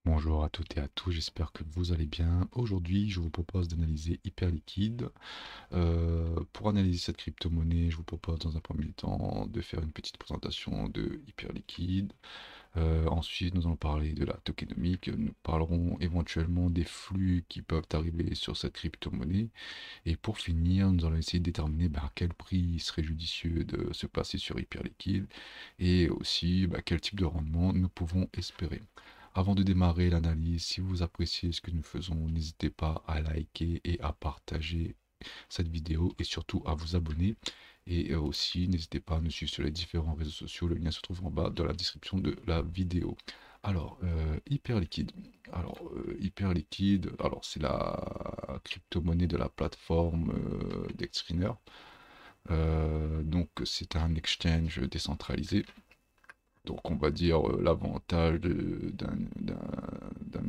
Bonjour à toutes et à tous, j'espère que vous allez bien. Aujourd'hui, je vous propose d'analyser Hyperliquid. Pour analyser cette crypto-monnaie, je vous propose dans un premier temps de faire une petite présentation de Hyperliquid. Ensuite, nous allons parler de la tokenomique. Nous parlerons éventuellement des flux qui peuvent arriver sur cette crypto-monnaie. Et pour finir, nous allons essayer de déterminer à quel prix il serait judicieux de se placer sur Hyperliquid et aussi quel type de rendement nous pouvons espérer. Avant de démarrer l'analyse, si vous appréciez ce que nous faisons, n'hésitez pas à liker et à partager cette vidéo et surtout à vous abonner. Et aussi, n'hésitez pas à nous suivre sur les différents réseaux sociaux. Le lien se trouve en bas dans la description de la vidéo. Alors, Hyperliquid. Alors c'est la crypto-monnaie de la plateforme d'Exchanger. Donc, c'est un exchange décentralisé. Donc on va dire l'avantage d'un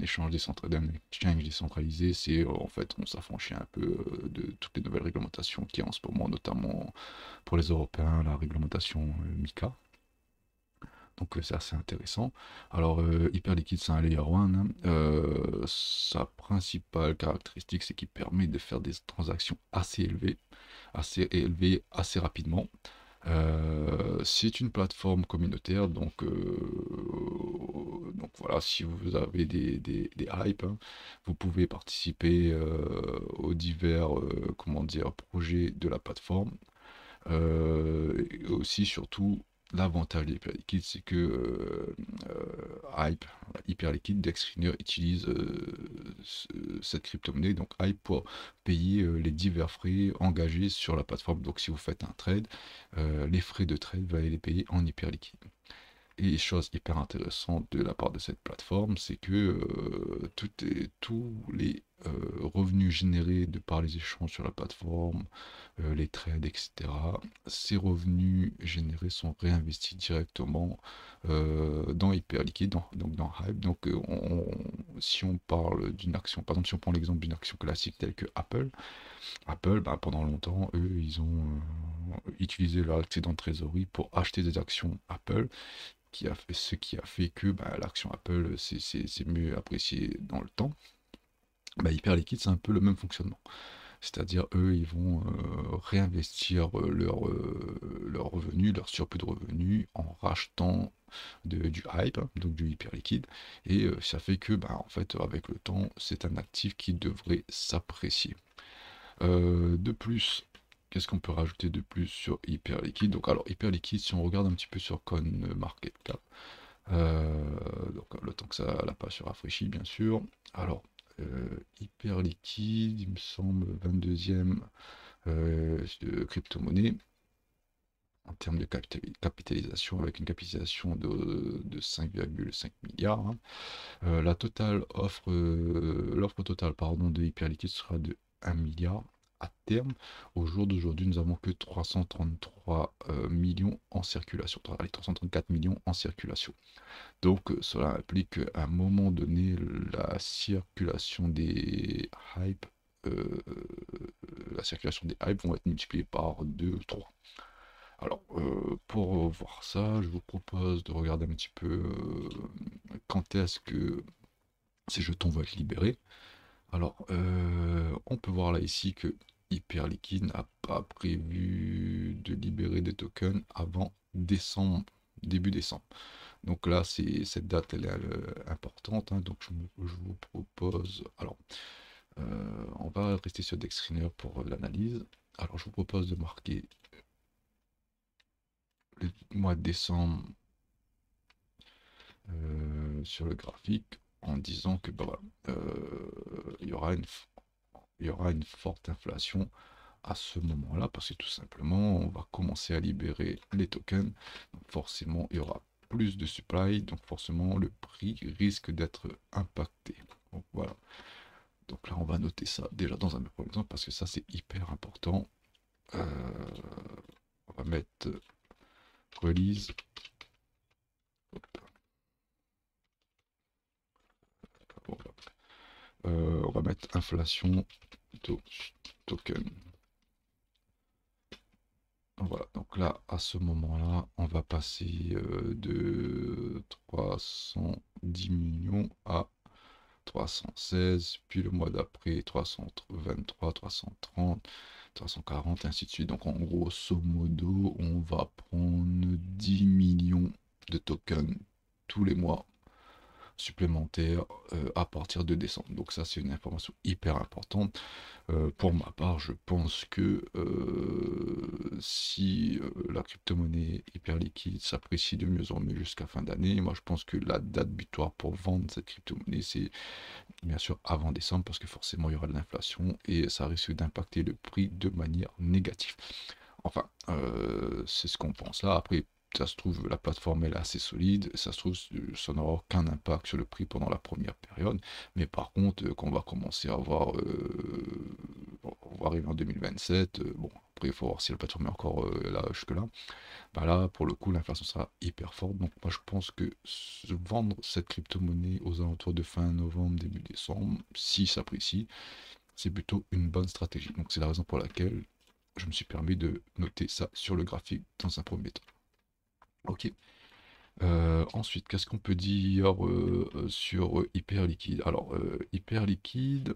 échange d'un exchange décentralisé, c'est en fait on s'affranchit un peu de toutes les nouvelles réglementations qui y a en ce moment, notamment pour les Européens, la réglementation MiCA. Donc c'est assez intéressant. Alors Hyperliquid c'est un layer 1, hein. Sa principale caractéristique c'est qu'il permet de faire des transactions assez élevées, assez rapidement. C'est une plateforme communautaire, donc voilà, si vous avez des hypes, hein, vous pouvez participer aux divers comment dire, projets de la plateforme. Et aussi, surtout, l'avantage d'Hyperliquid, c'est que Hype, Hyperliquid, Dexriner utilise cette crypto-monnaie, donc Hype, pour payer les divers frais engagés sur la plateforme. Donc si vous faites un trade, les frais de trade, vous allez les payer en Hyperliquid. Et chose hyper intéressante de la part de cette plateforme, c'est que tous les revenus générés de par les échanges sur la plateforme, les trades, etc., ces revenus générés sont réinvestis directement dans Hyperliquid, donc dans Hype. Donc si on parle d'une action, par exemple si on prend l'exemple d'une action classique telle que Apple, pendant longtemps, eux, ils ont utilisé leur excédent de trésorerie pour acheter des actions Apple ce qui a fait que l'action Apple c'est mieux apprécié dans le temps. Hyperliquid, c'est un peu le même fonctionnement. C'est-à-dire, eux, ils vont réinvestir leurs revenus, leur surplus de revenus, en rachetant du hype, hein, donc du hyperliquide. Et ça fait que, en fait, avec le temps, c'est un actif qui devrait s'apprécier. De plus, qu'est-ce qu'on peut rajouter de plus sur Hyperliquid? Donc, alors, Hyperliquid, si on regarde un petit peu sur CoinMarketCap, donc le temps que ça la page se rafraîchit, bien sûr. Alors, Hyperliquid, il me semble, 22e crypto-monnaie en termes de capitalisation, avec une capitalisation de 5,5 milliards, hein. L'offre totale pardon, de Hyperliquid sera de 1 milliard à terme. Au jour d'aujourd'hui, nous avons que 333 millions en circulation, 334 millions en circulation. Donc cela implique qu'à un moment donné, la circulation des hypes, euh, la circulation des hypes vont être multipliées par 2 ou 3. Alors, pour voir ça, je vous propose de regarder un petit peu quand est-ce que ces jetons vont être libérés. Alors, on peut voir là ici que Hyperliquid n'a pas prévu de libérer des tokens avant décembre, début décembre. Donc là, cette date, elle est importante, hein. Donc je vous propose, alors, on va rester sur Dextrainer pour l'analyse. Alors, je vous propose de marquer le mois de décembre sur le graphique en disant que voilà, il y aura une forte inflation à ce moment-là, parce que tout simplement, on va commencer à libérer les tokens. Donc forcément, il y aura plus de supply, donc forcément, le prix risque d'être impacté. Donc voilà. Donc là, on va noter ça déjà dans un premier temps, parce que ça, c'est hyper important. On va mettre release. On va mettre inflation token. Voilà, donc là, à ce moment-là, on va passer de 310 millions à 316, puis le mois d'après 323, 330, 340, ainsi de suite. Donc en grosso modo, on va prendre 10 millions de tokens tous les mois supplémentaires à partir de décembre. Donc ça, c'est une information hyper importante. Pour ma part, je pense que si la crypto-monnaie hyper liquide s'apprécie de mieux en mieux jusqu'à fin d'année, moi je pense que la date butoir pour vendre cette crypto-monnaie, c'est bien sûr avant décembre, parce que forcément il y aura de l'inflation et ça risque d'impacter le prix de manière négative. Enfin, c'est ce qu'on pense là. Après, ça se trouve, la plateforme elle est assez solide, ça se trouve, ça n'aura aucun impact sur le prix pendant la première période, mais par contre, quand on va commencer à voir, on va arriver en 2027, bon, après il faut voir si la plateforme est encore là jusque-là, bah là, pour le coup, l'inflation sera hyper forte, donc moi je pense que vendre cette crypto-monnaie aux alentours de fin novembre, début décembre, si ça s'apprécie, c'est plutôt une bonne stratégie. Donc c'est la raison pour laquelle je me suis permis de noter ça sur le graphique dans un premier temps. Ok. Ensuite, qu'est-ce qu'on peut dire sur Hyper Liquide? Alors, Hyper Liquide,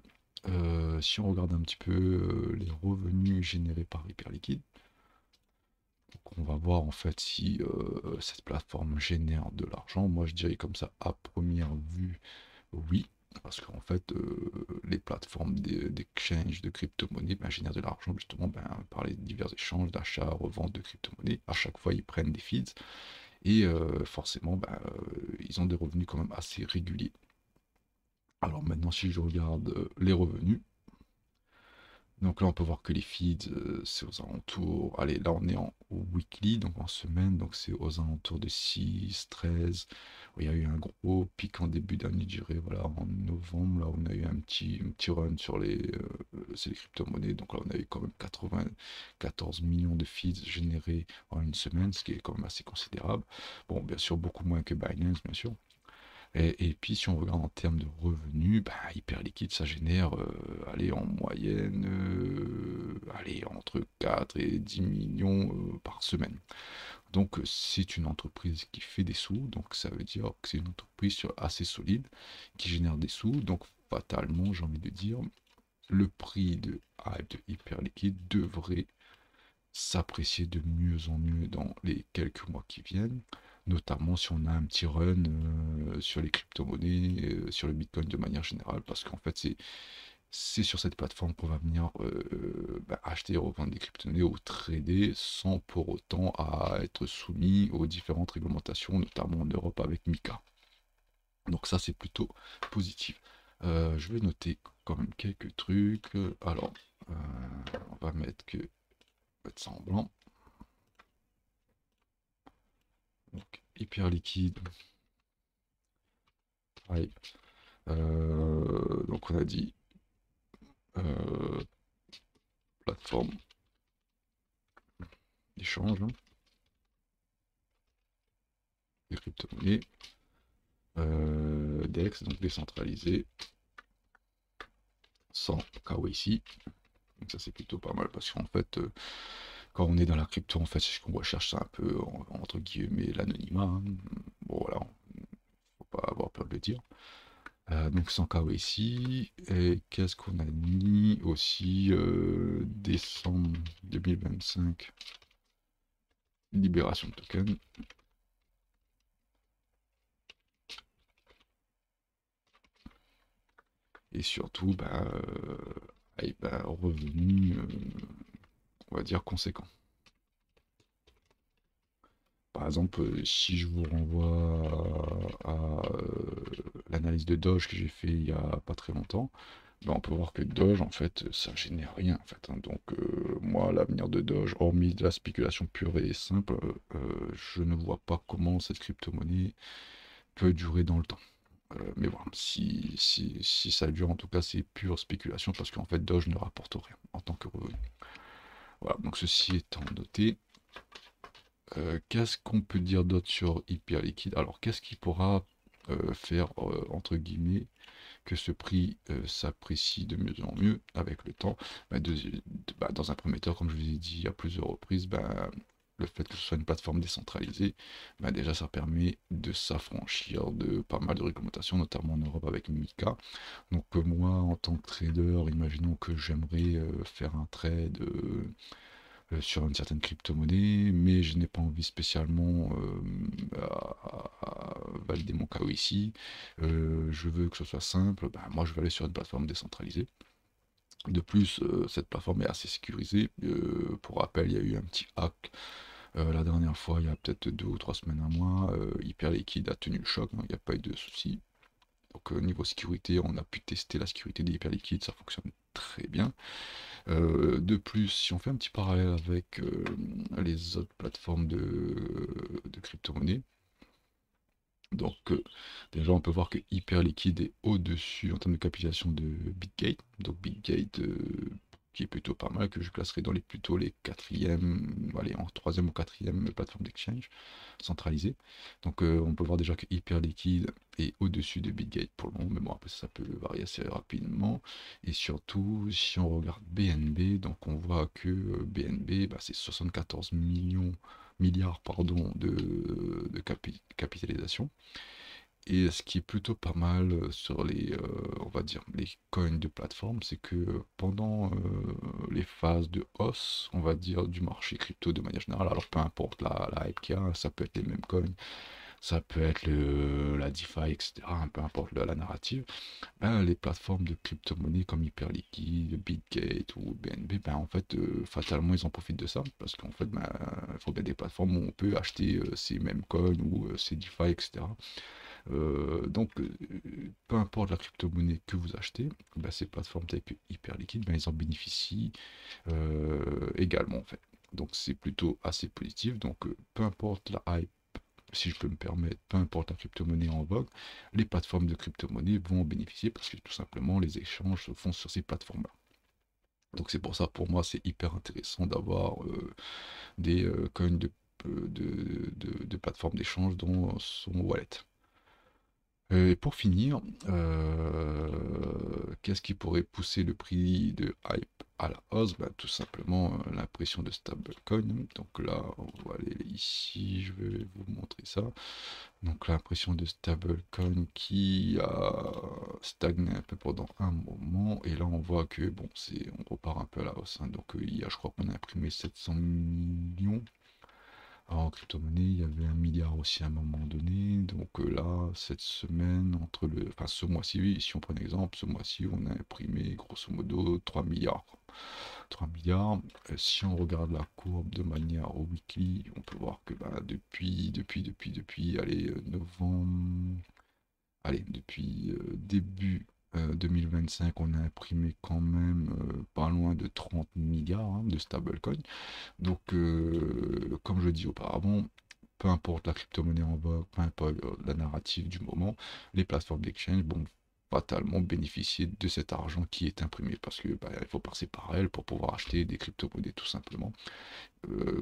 si on regarde un petit peu les revenus générés par Hyper Liquide, donc on va voir en fait si cette plateforme génère de l'argent. Moi, je dirais comme ça, à première vue, oui. Parce qu'en fait, les plateformes d'exchange de crypto-monnaies ben, génèrent de l'argent justement ben, par les divers échanges d'achat, revente de crypto-monnaies. À chaque fois, ils prennent des feeds et forcément, ben, ils ont des revenus quand même assez réguliers. Alors maintenant, si je regarde les revenus, donc là, on peut voir que les feeds, c'est aux alentours. Allez, là, on est en weekly, donc en semaine, donc c'est aux alentours de 6, 13. Il y a eu un gros pic en début d'année, je dirais, voilà, en novembre, là, on a eu un petit run sur c'est les crypto-monnaies. Donc là, on a eu quand même 94 millions de feeds générés en une semaine, ce qui est quand même assez considérable. Bon, bien sûr, beaucoup moins que Binance, bien sûr. Et puis, si on regarde en termes de revenus, bah, Hyperliquide, ça génère, allez, en moyenne, allez, entre 4 et 10 millions par semaine. Donc, c'est une entreprise qui fait des sous, donc ça veut dire que c'est une entreprise assez solide, qui génère des sous, donc fatalement, j'ai envie de dire, le prix de Hype de Hyperliquide devrait s'apprécier de mieux en mieux dans les quelques mois qui viennent, notamment si on a un petit run sur les crypto-monnaies, sur le Bitcoin de manière générale, parce qu'en fait c'est sur cette plateforme qu'on va venir bah, acheter et revendre des crypto-monnaies ou trader sans pour autant à être soumis aux différentes réglementations, notamment en Europe avec MiCA. Donc ça c'est plutôt positif. Je vais noter quand même quelques trucs. Alors, on va mettre mettre ça en blanc. Donc, hyper liquide. Hype. Donc, on a dit euh, plateforme d'échange des crypto-monnaies. DEX, donc décentralisé, sans KYC. Donc, ça, c'est plutôt pas mal parce qu'en fait, quand on est dans la crypto, en fait, c'est ce qu'on recherche, ça un peu entre guillemets l'anonymat. Hein. Bon, voilà, faut pas avoir peur de le dire. Donc sans KYC, et qu'est-ce qu'on a mis aussi décembre 2025, libération de token. Et surtout, bah, revenu, on va dire, conséquent. Par exemple, si je vous renvoie à l'analyse de Doge que j'ai fait il y a pas très longtemps, ben, on peut voir que Doge, en fait, ça génère rien, en fait. Hein. Donc, moi, l'avenir de Doge, hormis de la spéculation pure et simple, je ne vois pas comment cette crypto-monnaie peut durer dans le temps. Mais bon, si ça dure, en tout cas, c'est pure spéculation parce qu'en fait, Doge ne rapporte rien en tant que revenu. Voilà, donc ceci étant noté, qu'est-ce qu'on peut dire d'autre sur Hyperliquide? Alors, qu'est-ce qui pourra faire, entre guillemets, que ce prix s'apprécie de mieux en mieux avec le temps? Bah, dans un premier temps, comme je vous ai dit à plusieurs reprises, bah, le fait que ce soit une plateforme décentralisée, bah déjà ça permet de s'affranchir de pas mal de réglementations, notamment en Europe avec Mika. Donc moi, en tant que trader, imaginons que j'aimerais faire un trade sur une certaine crypto-monnaie, mais je n'ai pas envie spécialement à valider mon KYC. Je veux que ce soit simple, bah, moi je vais aller sur une plateforme décentralisée. De plus, cette plateforme est assez sécurisée. Pour rappel, il y a eu un petit hack la dernière fois, il y a peut-être 2 ou 3 semaines, un mois. Hyperliquid a tenu le choc, hein, il n'y a pas eu de soucis. Donc niveau sécurité, on a pu tester la sécurité des Hyperliquid, ça fonctionne très bien. De plus, si on fait un petit parallèle avec les autres plateformes de crypto-monnaie, donc déjà on peut voir que Hyperliquid est au-dessus en termes de capitalisation de Bitgate. Donc Bitgate qui est plutôt pas mal, que je classerai dans plutôt les quatrièmes, allez, en troisième ou quatrième plateforme d'exchange centralisée. Donc on peut voir déjà que Hyperliquid est au-dessus de Bitgate pour le moment, mais bon après ça peut varier assez rapidement. Et surtout si on regarde BNB, donc on voit que BNB bah, c'est 74 milliards pardon, de capitalisation. Et ce qui est plutôt pas mal sur les, on va dire, les coins de plateforme, c'est que pendant les phases de hausse, on va dire, du marché crypto de manière générale, alors peu importe la hype qu'il y a, ça peut être les mêmes coins, ça peut être la DeFi, etc., hein, peu importe la narrative, ben, les plateformes de crypto-monnaie comme Hyperliquid, Bitgate ou BNB, ben, en fait, fatalement, ils en profitent de ça, parce qu'en fait, ben, il faut bien des plateformes où on peut acheter ces mêmes coins ou ces DeFi, etc. Donc, peu importe la crypto-monnaie que vous achetez, bah, ces plateformes telles que Hyperliquid, bah, ils en bénéficient également en fait. Donc, c'est plutôt assez positif. Donc, peu importe la hype, si je peux me permettre, peu importe la crypto-monnaie en vogue, les plateformes de crypto-monnaie vont en bénéficier parce que tout simplement les échanges se font sur ces plateformes-là. Donc, c'est pour ça, pour moi, c'est hyper intéressant d'avoir des coins de plateformes d'échange dans son wallet. Et pour finir, qu'est-ce qui pourrait pousser le prix de Hype à la hausse? Bah, tout simplement l'impression de stablecoin. Donc là, on va aller ici, je vais vous montrer ça. Donc l'impression de stablecoin qui a stagné un peu pendant un moment. Et là, on voit que bon, on repart un peu à la hausse, hein. Donc il y a, je crois qu'on a imprimé 700 millions. Alors, en crypto-monnaie, il y avait 1 milliard aussi à un moment donné. Donc là, cette semaine, enfin ce mois-ci, oui, si on prend un exemple, ce mois-ci, on a imprimé grosso modo 3 milliards. 3 milliards. Si on regarde la courbe de manière weekly, on peut voir que bah, depuis, allez, novembre, allez, depuis début 2025, on a imprimé quand même pas loin de 30 milliards hein, de stablecoins. Donc, comme je dis auparavant, peu importe la crypto-monnaie en vogue, peu importe la narrative du moment, les plateformes d'exchange vont fatalement bénéficier de cet argent qui est imprimé parce que bah, il faut passer par elles pour pouvoir acheter des crypto-monnaies tout simplement.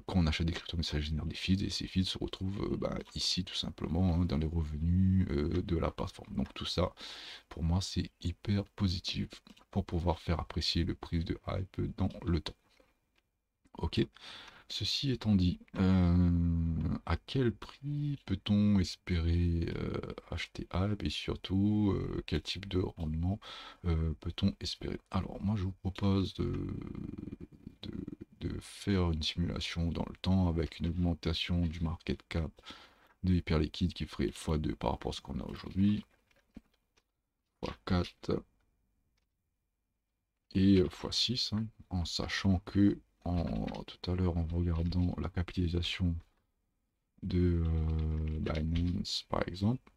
Quand on achète des crypto-monnaies, ça génère des feeds et ces feeds se retrouvent bah, ici tout simplement hein, dans les revenus de la plateforme. Donc tout ça, pour moi, c'est hyper positif pour pouvoir faire apprécier le prix de hype dans le temps. Ok. Ceci étant dit, à quel prix peut-on espérer acheter Alp et surtout quel type de rendement peut-on espérer? Alors moi je vous propose de- de faire une simulation dans le temps avec une augmentation du market cap de Hyperliquide qui ferait x2 par rapport à ce qu'on a aujourd'hui, x4 et x6, hein, en sachant que tout à l'heure en regardant la capitalisation de Binance par exemple,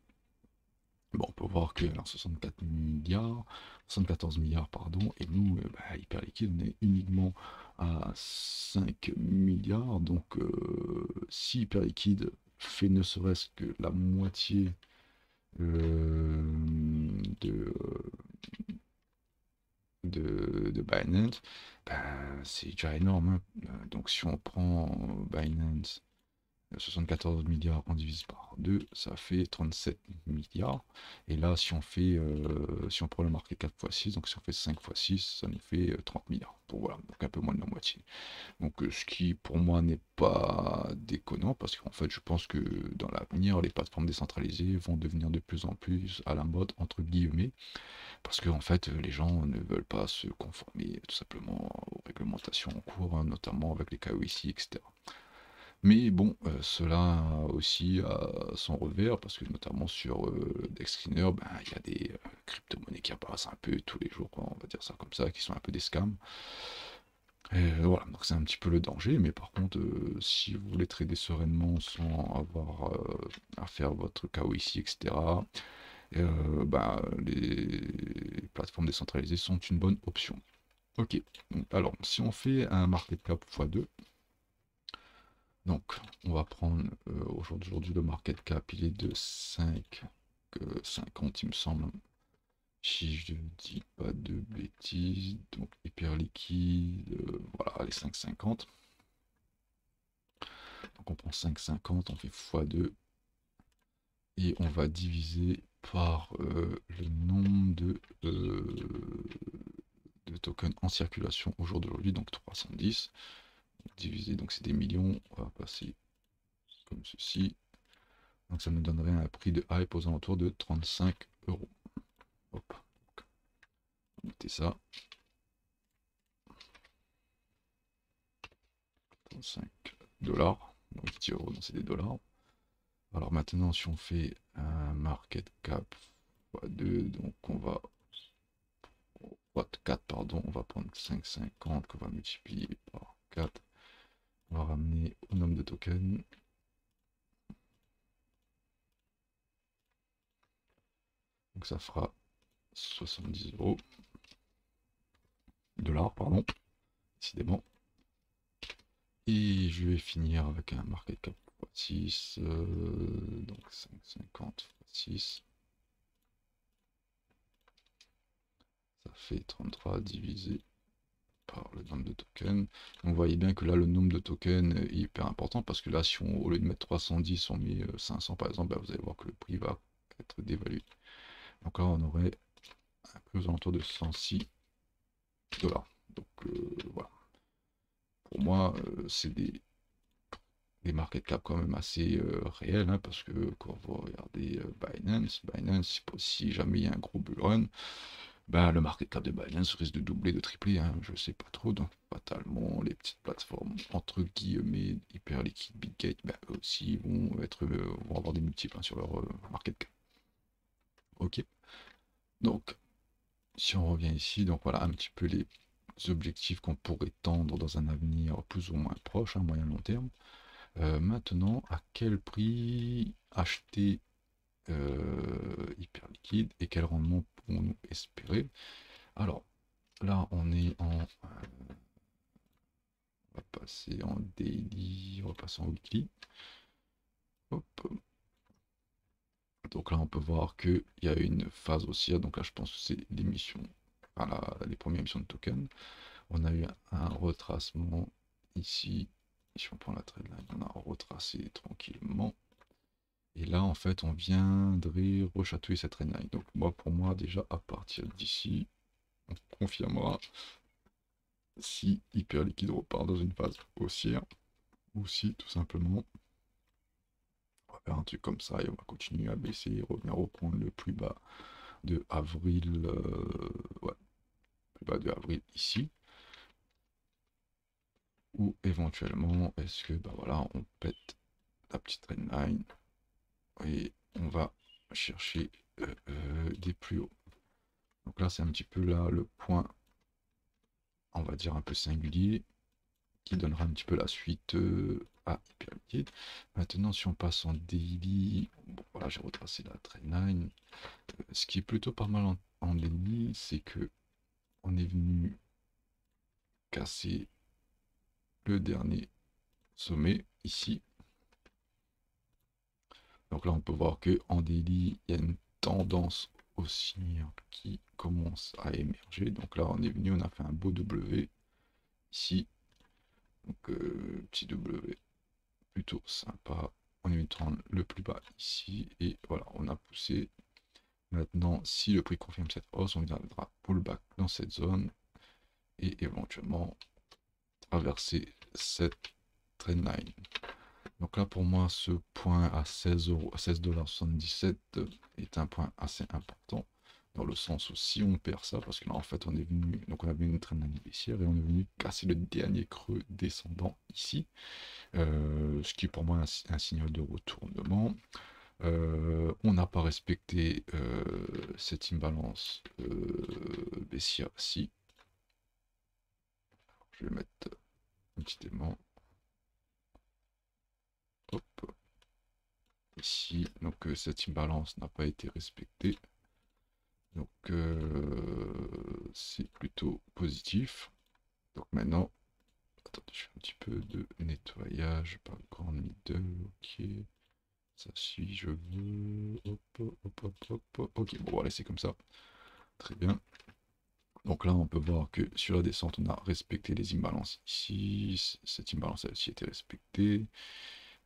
bon, on peut voir que 64 milliards, 74 milliards pardon, et nous, bah, Hyperliquide, on est uniquement à 5 milliards, donc si Hyperliquide fait ne serait-ce que la moitié de, de Binance, bah, c'est déjà énorme, hein. Donc si on prend Binance 74 milliards on divise par 2, ça fait 37 milliards. Et là, si on fait, si on prend le market cap x6, donc si on fait 5 x 6, ça nous fait 30 milliards. Donc voilà, donc un peu moins de la moitié. Donc ce qui pour moi n'est pas déconnant, parce qu'en fait je pense que dans l'avenir, les plateformes décentralisées vont devenir de plus en plus à la mode, entre guillemets, parce que en fait les gens ne veulent pas se conformer tout simplement aux réglementations en cours, hein, notamment avec les KYC, etc. Mais bon, cela aussi a son revers, parce que notamment sur DexScreener, ben, il y a des crypto-monnaies qui apparaissent un peu tous les jours, quoi, on va dire ça comme ça, qui sont un peu des scams. Et voilà, donc c'est un petit peu le danger, mais par contre, si vous voulez trader sereinement sans avoir à faire votre KYC, etc., bah, les plateformes décentralisées sont une bonne option. Ok, donc, alors si on fait un market cap x2, donc on va prendre aujourd'hui le market cap, il est de 5,50 il me semble, si je dis pas de bêtises, donc hyper liquide, voilà, les 5,50. Donc on prend 5,50, on fait x2 et on va diviser par le nombre de tokens en circulation au jour d'aujourd'hui, donc 310. Divisé, donc c'est des millions, on va passer comme ceci. Donc ça nous donnerait un prix de hype aux alentours de 35 euros. Hop, mettez ça. 35 dollars. Donc 10 euros, c'est des dollars. Alors maintenant, si on fait un market cap x2, donc on va x4, pardon, on va prendre 5,50 qu'on va multiplier par 4. On va ramener au nombre de tokens. Donc ça fera 70 euros. Dollars, pardon, décidément. Et je vais finir avec un market cap x6, donc 5,50 x 6, ça fait 33 divisé par le nombre de tokens. Donc vous voyez bien que là le nombre de tokens est hyper important, parce que là si on, au lieu de mettre 310 on met 500 par exemple, bah, vous allez voir que le prix va être dévalué. Donc là on aurait un prix aux alentours de 106 dollars. Donc voilà, pour moi c'est des market cap quand même assez réels, hein, parce que quand vous regardez Binance, si jamais il y a un gros bull run, ben, le market cap de Binance risque de doubler, de tripler, hein, je sais pas trop, donc fatalement les petites plateformes entre guillemets hyper liquides, Bitgate, ben, eux aussi vont avoir des multiples, hein, sur leur market cap. Ok, donc si on revient ici, donc voilà un petit peu les objectifs qu'on pourrait tendre dans un avenir plus ou moins proche, hein, moyen long terme. Maintenant, à quel prix acheter hyper liquide et quel rendement pouvons-nous espérer? Alors là, on va passer en daily, on va passer en weekly. Hop. Donc là, on peut voir qu'il y a une phase haussière. Donc là, je pense que c'est l'émission, enfin, les premières émissions de token. On a eu un retracement ici. Si on prend la trendline, on a retracé tranquillement. Et là, en fait, on viendrait rechatouiller cette trendline. Donc, moi, pour moi, déjà, à partir d'ici, on confirmera si hyper liquide repart dans une phase haussière, ou si, tout simplement, on va faire un truc comme ça et on va continuer à baisser et revenir au point le plus bas de avril, ouais, plus bas de avril ici. Ou éventuellement, est-ce que, bah voilà, on pète la petite trendline et on va chercher des plus hauts. Donc là, c'est un petit peu là le point, on va dire un peu singulier, qui donnera un petit peu la suite à hyper liquide. Maintenant, si on passe en daily, bon, voilà, j'ai retracé la trendline. Ce qui est plutôt pas mal en daily, c'est que on est venu casser le dernier sommet ici. Donc là, on peut voir que en daily, il y a une tendance haussière qui commence à émerger. Donc là, on est venu, on a fait un beau W ici. Donc petit W plutôt sympa. On est venu prendre le plus bas ici et voilà, on a poussé. Maintenant, si le prix confirme cette hausse, on viendra pullback dans cette zone et éventuellement traverser cette trendline. Donc là, pour moi, ce point à 16 euros, à 16,77 $ est un point assez important, dans le sens où si on perd ça, parce que là, en fait, on est venu, donc on avait une trendline baissière et on est venu casser le dernier creux descendant ici, ce qui est pour moi un signal de retournement. On n'a pas respecté cette imbalance baissière ici. Je vais mettre un petit aimant. Hop. Ici, donc cette imbalance n'a pas été respectée. Donc c'est plutôt positif. Donc maintenant, attendez, je fais un petit peu de nettoyage par grande middle. Ok. Ça si je veux. Hop, hop, hop, hop, hop. Ok, bon voilà, c'est comme ça. Très bien. Donc là, on peut voir que sur la descente, on a respecté les imbalances ici. Cette imbalance a aussi été respectée.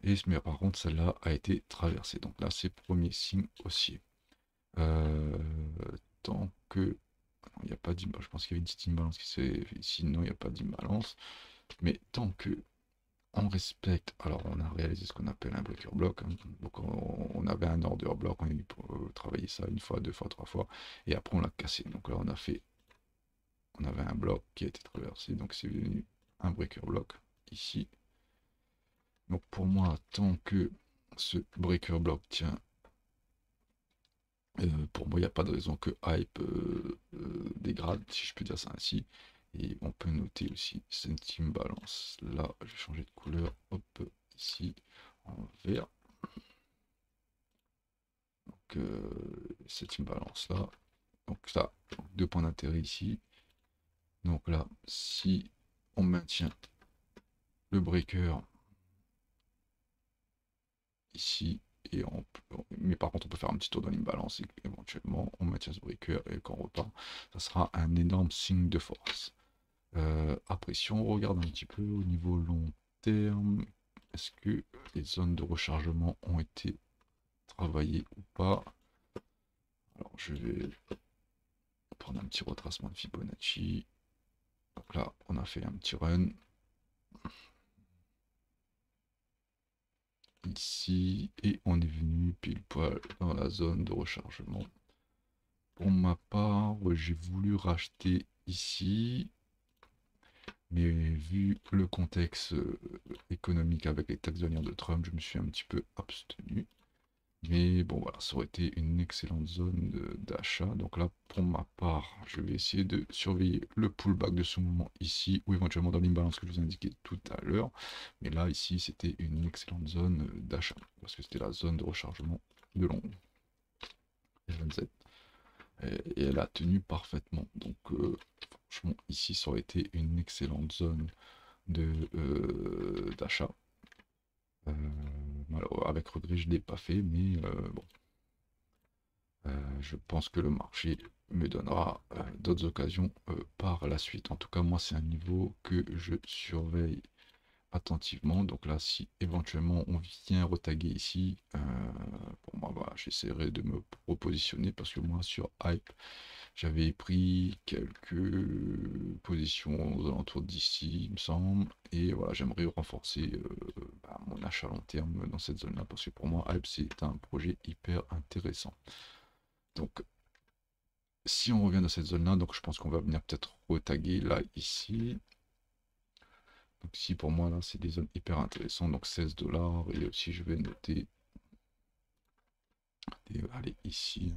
Mais par contre, celle-là a été traversée. Donc là, c'est premier signe haussier. Euh, Tant que... Il n'y a pas d'imbalance. Je pense qu'il y avait une petite imbalance qui s'est fait ici. Non, il n'y a pas d'imbalance. Mais tant que on respecte... Alors, on a réalisé ce qu'on appelle un breaker block. Hein. Donc, on avait un order block. On a dû travailler ça une fois, deux fois, trois fois. Et après, on l'a cassé. Donc là, on a fait... On avait un bloc qui a été traversé. Donc, c'est devenu un breaker block ici. Donc, pour moi, tant que ce breaker block tient... pour moi, il n'y a pas de raison que Hype dégrade, si je peux dire ça ainsi. Et on peut noter aussi cette imbalance. Là, je vais changer de couleur. Hop, ici, en vert. Donc, cette imbalance-là. Donc, ça, deux points d'intérêt ici. Donc là, si on maintient le breaker ici, mais par contre, on peut faire un petit tour dans l'imbalance et éventuellement, on maintient ce breaker et quand on repart, ça sera un énorme signe de force. Après, si on regarde un petit peu au niveau long terme, est-ce que les zones de rechargement ont été travaillées ou pas? Alors, je vais prendre un petit retracement de Fibonacci. Donc là, on a fait un petit run. Ici, et on est venu pile poil dans la zone de rechargement. Pour ma part, j'ai voulu racheter ici. Mais vu le contexte économique avec les taxes douanières de Trump, je me suis un petit peu abstenu. Mais bon, voilà, ça aurait été une excellente zone d'achat. Donc là, pour ma part, je vais essayer de surveiller le pullback de ce moment ici, ou éventuellement dans l'imbalance que je vous indiquais tout à l'heure. Mais là, ici, c'était une excellente zone d'achat, parce que c'était la zone de rechargement de Londres. Et elle a tenu parfaitement. Donc, franchement, ici, ça aurait été une excellente zone d'achat. Avec regret, je ne l'ai pas fait, mais bon, je pense que le marché me donnera d'autres occasions par la suite. En tout cas, moi, c'est un niveau que je surveille attentivement. Donc là, si éventuellement on vient retaguer ici, pour moi, voilà, j'essaierai de me repositionner parce que moi, sur Hype, j'avais pris quelques positions aux alentours d'ici, il me semble. Et voilà, j'aimerais renforcer mon achat à long terme dans cette zone-là parce que pour moi, Hype, c'est un projet hyper intéressant. Donc, si on revient dans cette zone-là, donc je pense qu'on va venir peut-être retaguer là, ici. Donc ici, pour moi, là, c'est des zones hyper intéressantes. Donc 16 $. Et aussi, je vais noter, allez, ici,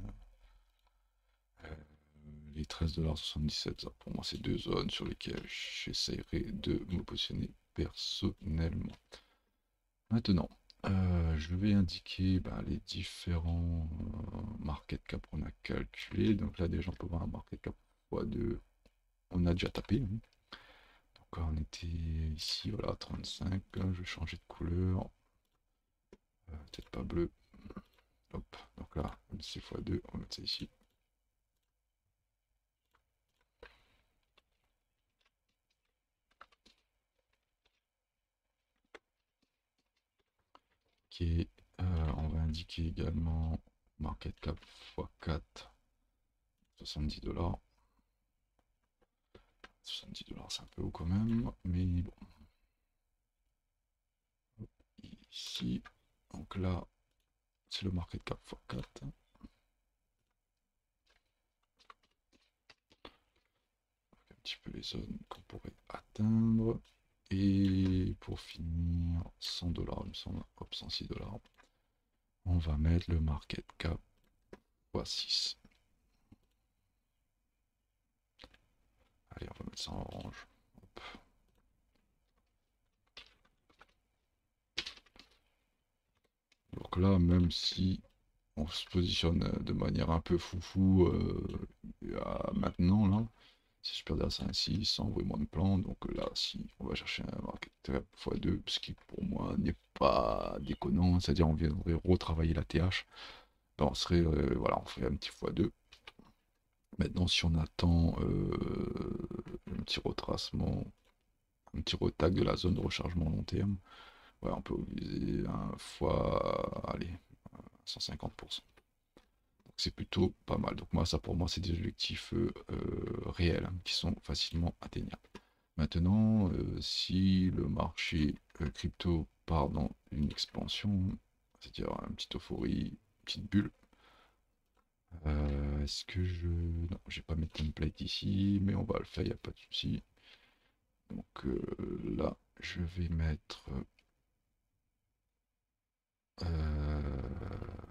les 13,77 $. Ça, pour moi, c'est deux zones sur lesquelles j'essaierai de me positionner personnellement. Maintenant, je vais indiquer les différents market cap qu'on a calculés. Donc là, déjà, on peut voir un market cap x2. On a déjà tapé. Hein. Donc on était ici, voilà, 35. Je vais changer de couleur. Peut-être pas bleu. Hop, donc là, c'est x2. On va mettre ça ici. On va indiquer également market cap x4, 70 $. 70 $, c'est un peu haut quand même, mais bon. Ici, donc là, c'est le market cap x4. Un petit peu les zones qu'on pourrait atteindre. Et pour finir, 100 $, il me semble, hop, 106 $. On va mettre le market cap x6. Allez, on va mettre ça en orange. Hop. Donc là, même si on se positionne de manière un peu foufou maintenant, là, si je perdais à 5-6, ça envoie moins de plans. Donc là, si on va chercher un market cap x2, ce qui pour moi n'est pas déconnant, c'est-à-dire on viendrait retravailler la TH, ben on serait, voilà, on ferait un petit x2. Maintenant, si on attend un petit retracement, un petit retag de la zone de rechargement long terme, ouais, on peut viser un fois, allez, 150%. Donc c'est plutôt pas mal. Donc moi, ça pour moi, c'est des objectifs réels hein, qui sont facilement atteignables. Maintenant, si le marché crypto part dans une expansion, c'est-à-dire une petite euphorie, une petite bulle, est-ce que je... Non, je vais pas mettre template ici, mais on va le faire, il n'y a pas de souci. Donc là, je vais mettre...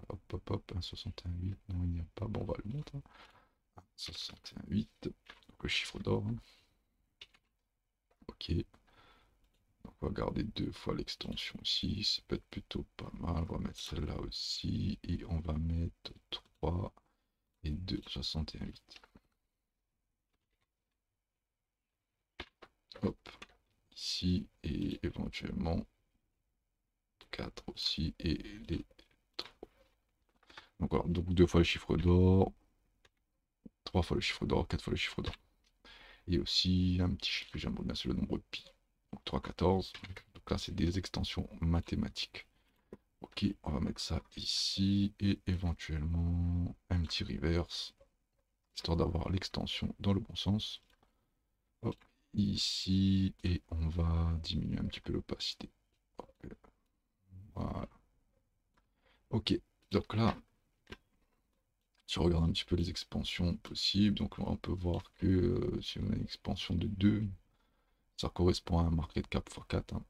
hop, hop, hop, 1,61,8, non, il n'y a pas, bon, on va le mettre. 1,61,8, donc le chiffre d'or. Hein. Ok. Donc on va garder 2 fois l'extension ici, ça peut être plutôt pas mal. On va mettre celle-là aussi, et on va mettre 3 et 2, 61,8. Hop, ici, et éventuellement 4 aussi, et les 3. Donc voilà, donc 2 fois le chiffre d'or, 3 fois le chiffre d'or, 4 fois le chiffre d'or. Et aussi un petit chiffre que j'aimerais bien, c'est le nombre pi. Donc 3, 14. Donc là, c'est des extensions mathématiques. Ok, on va mettre ça ici et éventuellement un petit reverse, histoire d'avoir l'extension dans le bon sens. Hop, ici, et on va diminuer un petit peu l'opacité. Voilà. Ok, donc là, si on regarde un petit peu les expansions possibles, donc là, on peut voir que si on a une expansion de 2, ça correspond à un market cap x4. Hein.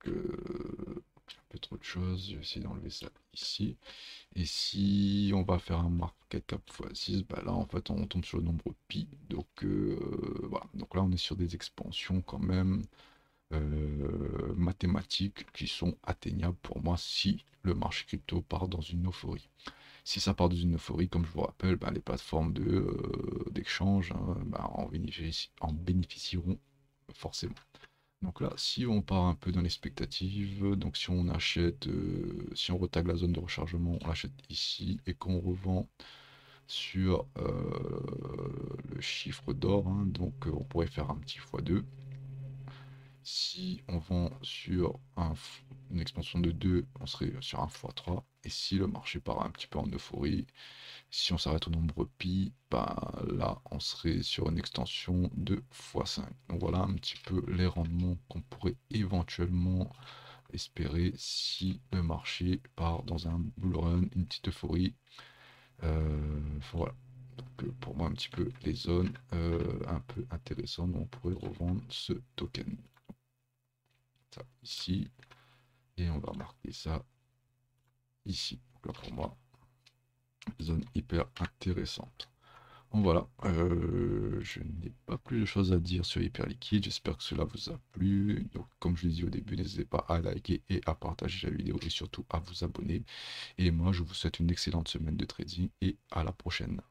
Donc, un peu trop de choses, je vais essayer d'enlever ça ici. Et si on va faire un market cap x6, bah là en fait on tombe sur le nombre pi. Donc voilà, donc là on est sur des expansions quand même mathématiques qui sont atteignables pour moi si le marché crypto part dans une euphorie. Si ça part dans une euphorie, comme je vous rappelle, bah, les plateformes d'échange bah, en bénéficieront forcément. Donc là, si on part un peu dans l'expectative, donc si on achète, si on retag la zone de rechargement, on l'achète ici et qu'on revend sur le chiffre d'or, hein, donc on pourrait faire un petit x2. Si on vend sur une expansion de 2, on serait sur un x3. Et si le marché part un petit peu en euphorie, si on s'arrête au nombre pi, ben là on serait sur une extension de x5. Donc voilà un petit peu les rendements qu'on pourrait éventuellement espérer si le marché part dans un bull run, une petite euphorie. Voilà. Donc pour moi un petit peu les zones un peu intéressantes où on pourrait revendre ce token. Ça ici. Et on va marquer ça ici. Donc là pour moi, zone hyper intéressante. Donc voilà, je n'ai pas plus de choses à dire sur Hyperliquid, j'espère que cela vous a plu. Donc comme je l'ai dit au début, n'hésitez pas à liker et à partager la vidéo et surtout à vous abonner. Et moi je vous souhaite une excellente semaine de trading et à la prochaine.